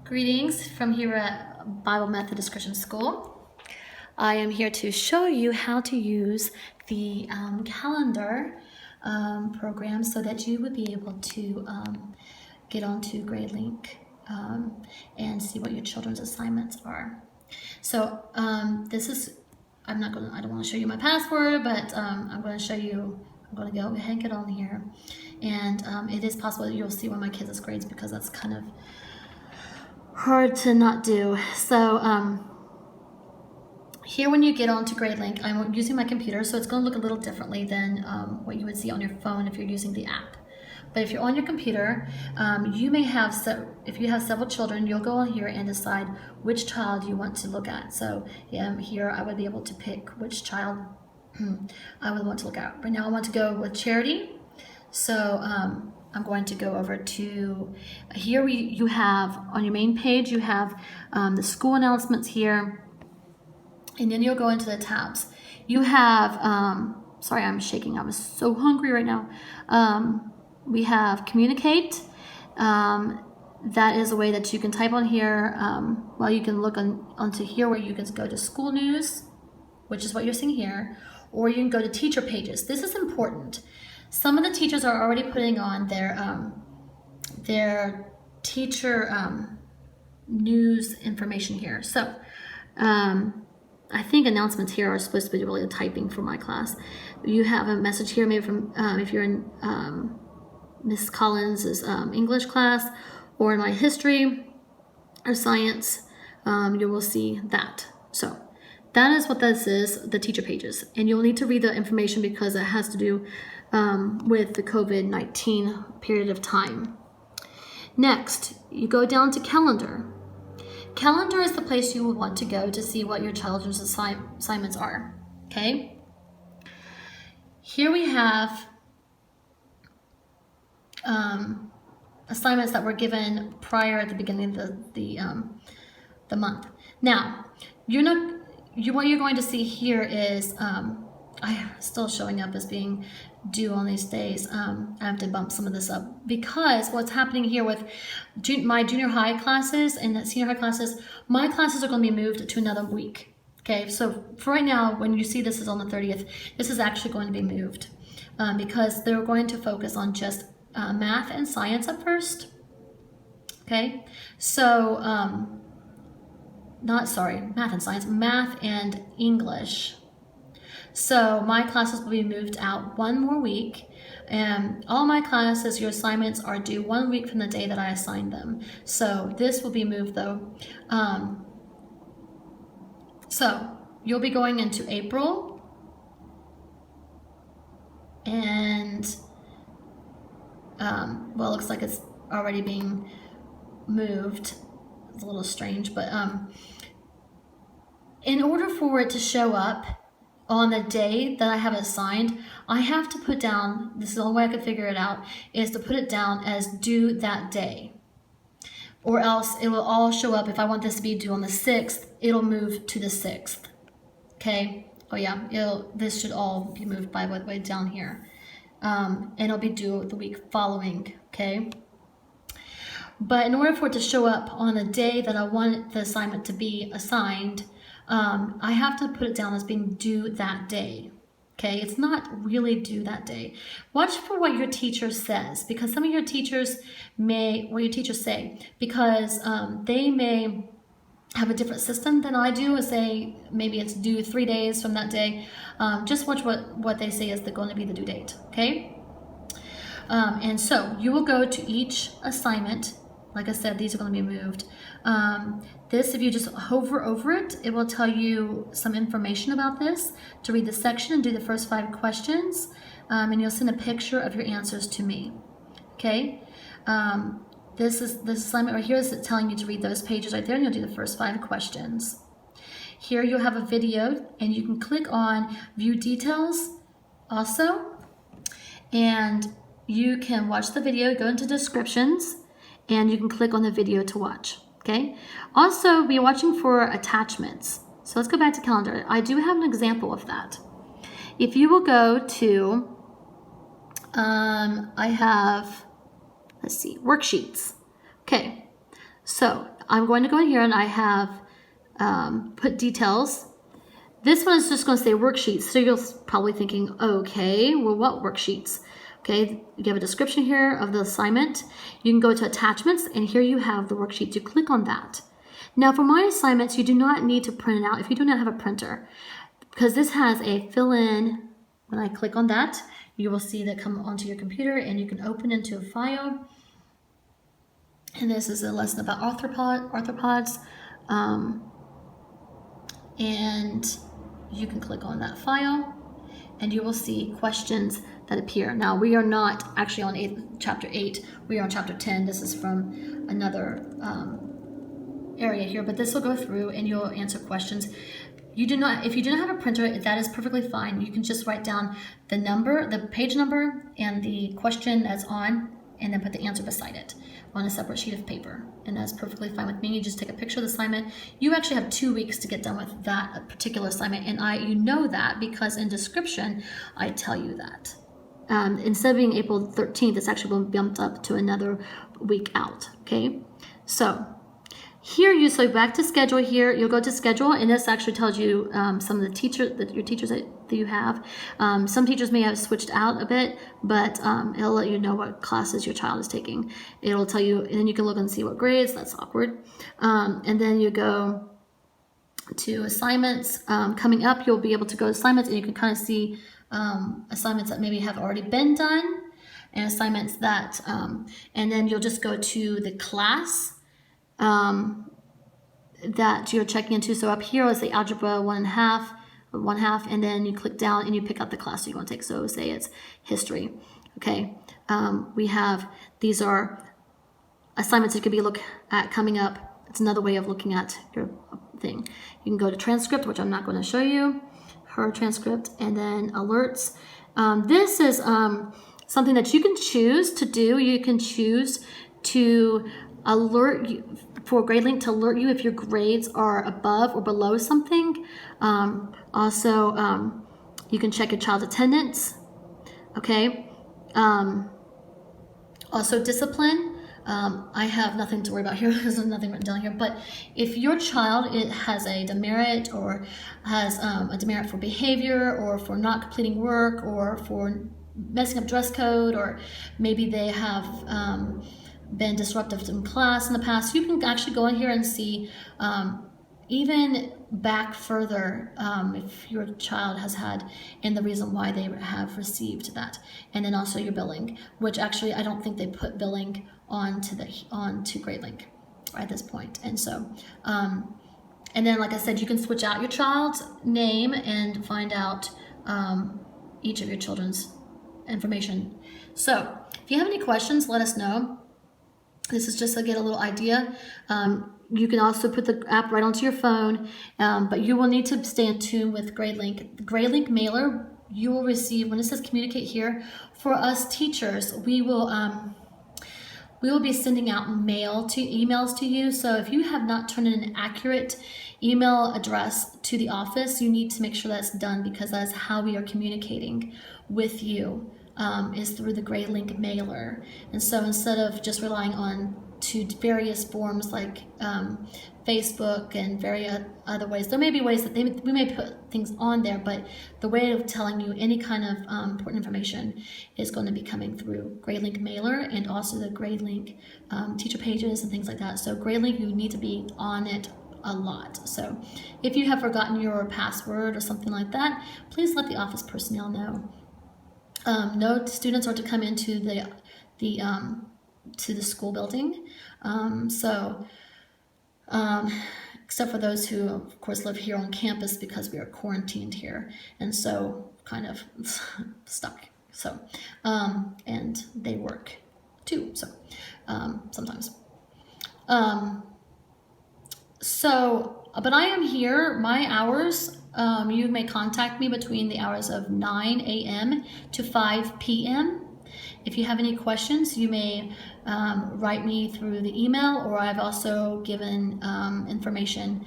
Greetings from here at Bible Methodist Christian School. I am here to show you how to use the calendar program so that you would be able to get onto GradeLink and see what your children's assignments are. So this is, I don't want to show you my password, but I'm going to show you, I'm going to go ahead and get on here. And it is possible that you'll see one of my kids' grades because that's kind of hard to not do. So here when you get onto GradeLink, I'm using my computer, so it's going to look a little differently than what you would see on your phone if you're using the app. But if you're on your computer, you may have, if you have several children, you'll go on here and decide which child you want to look at. So here I would be able to pick which child I would want to look at. Right now I want to go with Charity. So I'm going to go over to here. You have on your main page, you have the school announcements here, and then you'll go into the tabs. You have, sorry, I'm shaking. I'm so hungry right now. We have communicate. That is a way that you can type on here. Well, you can look onto here where you can go to school news, which is what you're seeing here, or you can go to teacher pages. This is important. Some of the teachers are already putting on their teacher news information here. So I think announcements here are supposed to be really a typing for my class. You have a message here maybe from if you're in Miss Collins' English class, or in my history or science, you will see that. So that is what this is, the teacher pages. And you'll need to read the information because it has to do with the COVID-19 period of time. Next, you go down to calendar. Calendar is the place you will want to go to see what your children's assignments are, okay? Here we have assignments that were given prior at the beginning of the month. Now, what you're going to see here is I'm still showing up as being due on these days. I have to bump some of this up because what's happening here with my junior high classes and the senior high classes, my classes are going to be moved to another week. Okay, so for right now, when you see this is on the 30th, this is actually going to be moved because they're going to focus on just math and science at first. Okay, so math and science, math and English. So my classes will be moved out one more week, and all my classes, your assignments are due 1 week from the day that I assigned them. So this will be moved though. So you'll be going into April, and well, it looks like it's already being moved. It's a little strange, but in order for it to show up on the day that I have assigned, I have to put down, this is the only way I could figure it out, is to put it down as due that day. Or else it will all show up, if I want this to be due on the 6th, it'll move to the 6th. Okay? Oh yeah, this should all be moved by the way down here. And it'll be due the week following, okay? But in order for it to show up on the day that I want the assignment to be assigned, I have to put it down as being due that day. Okay, it's not really due that day. Watch for what your teacher says, because some of your teachers say, because they may have a different system than I do, and say maybe it's due 3 days from that day. Just watch what they say is going to be the due date. Okay, and so you will go to each assignment. Like I said, these are going to be moved. If you just hover over it, it will tell you some information about this, to read the section and do the first 5 questions, and you'll send a picture of your answers to me. Okay, this assignment right here is telling you to read those pages right there, and you'll do the first 5 questions. Here you'll have a video, and you can click on View Details also, and you can watch the video, go into descriptions, and you can click on the video to watch. Okay. Also, be watching for attachments. So let's go back to calendar. I do have an example of that. If you will go to, I have, let's see, worksheets. Okay. So I'm going to go in here and I have put details. This one is just going to say worksheets. So you're probably thinking, okay, well, what worksheets? Okay, you have a description here of the assignment. You can go to attachments, and here you have the worksheets. You click on that. Now, for my assignments, you do not need to print it out if you do not have a printer, because this has a fill-in. When I click on that, you will see that come onto your computer, and you can open into a file. And this is a lesson about arthropods. And you can click on that file, and you will see questions that appear. Now, we are not actually on chapter 8. We are on chapter 10. This is from another area here, but this will go through and you'll answer questions. If you do not have a printer, that is perfectly fine. You can just write down the number, the page number, and the question that's on, and then put the answer beside it on a separate sheet of paper. And that's perfectly fine with me. You just take a picture of the assignment. You actually have 2 weeks to get done with that particular assignment. And you know that because in description, I tell you that. Instead of being April 13th, it's actually going to be bumped up to another week out, okay? So here so back to schedule here, you'll go to schedule, and this actually tells you some of the your teachers that you have. Some teachers may have switched out a bit, but it'll let you know what classes your child is taking. It'll tell you, and then you can look and see what grades. That's awkward. And then you go to assignments. Coming up, you'll be able to go to assignments, and you can kind of see assignments that maybe have already been done, and assignments that, and then you'll just go to the class that you're checking into. So up here, let's say algebra 1.5, and then you click down and you pick up the class you want to take. So say it's history. Okay. These are assignments that could be look at coming up. It's another way of looking at your thing. You can go to transcript, which I'm not going to show you, her transcript, and then alerts. This is something that you can choose to do. You can choose to alert you, for GradeLink to alert you if your grades are above or below something. Also, you can check your child's attendance. Okay. Also, discipline. I have nothing to worry about here. There's nothing written down here. But if your child has a demerit, or has a demerit for behavior, or for not completing work, or for messing up dress code, or maybe they have been disruptive in class in the past, you can actually go in here and see even back further if your child has had, and the reason why they have received that. And then also your billing, which actually I don't think they put billing onto GradeLink at this point. And so and then, like I said, you can switch out your child's name and find out each of your children's information. So if you have any questions, let us know. This is just to get a little idea. You can also put the app right onto your phone, but you will need to stay in tune with GradeLink. The GradeLink mailer you will receive, when it says communicate here, for us teachers, we will be sending out emails to you. So if you have not turned in an accurate email address to the office, you need to make sure that's done, because that is how we are communicating with you. Is through the GradeLink mailer. And so instead of just relying on various forms like Facebook and various other ways, there may be ways that we may put things on there, but the way of telling you any kind of important information is going to be coming through GradeLink mailer, and also the GradeLink teacher pages and things like that. So GradeLink, you need to be on it a lot. So if you have forgotten your password or something like that, please let the office personnel know. No students are to come into the school building, except for those who, of course, live here on campus, because we are quarantined here, and so kind of stuck. So, and they work too. So, sometimes. But I am here. My hours. You may contact me between the hours of 9 a.m. to 5 p.m. If you have any questions, you may write me through the email, or I've also given information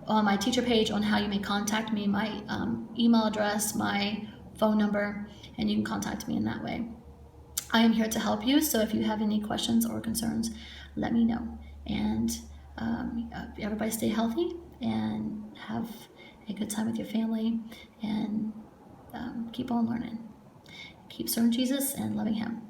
on my teacher page on how you may contact me, my email address, my phone number, and you can contact me in that way. I am here to help you, so if you have any questions or concerns, let me know. And everybody stay healthy and have a good time with your family, and keep on learning. Keep serving Jesus and loving Him.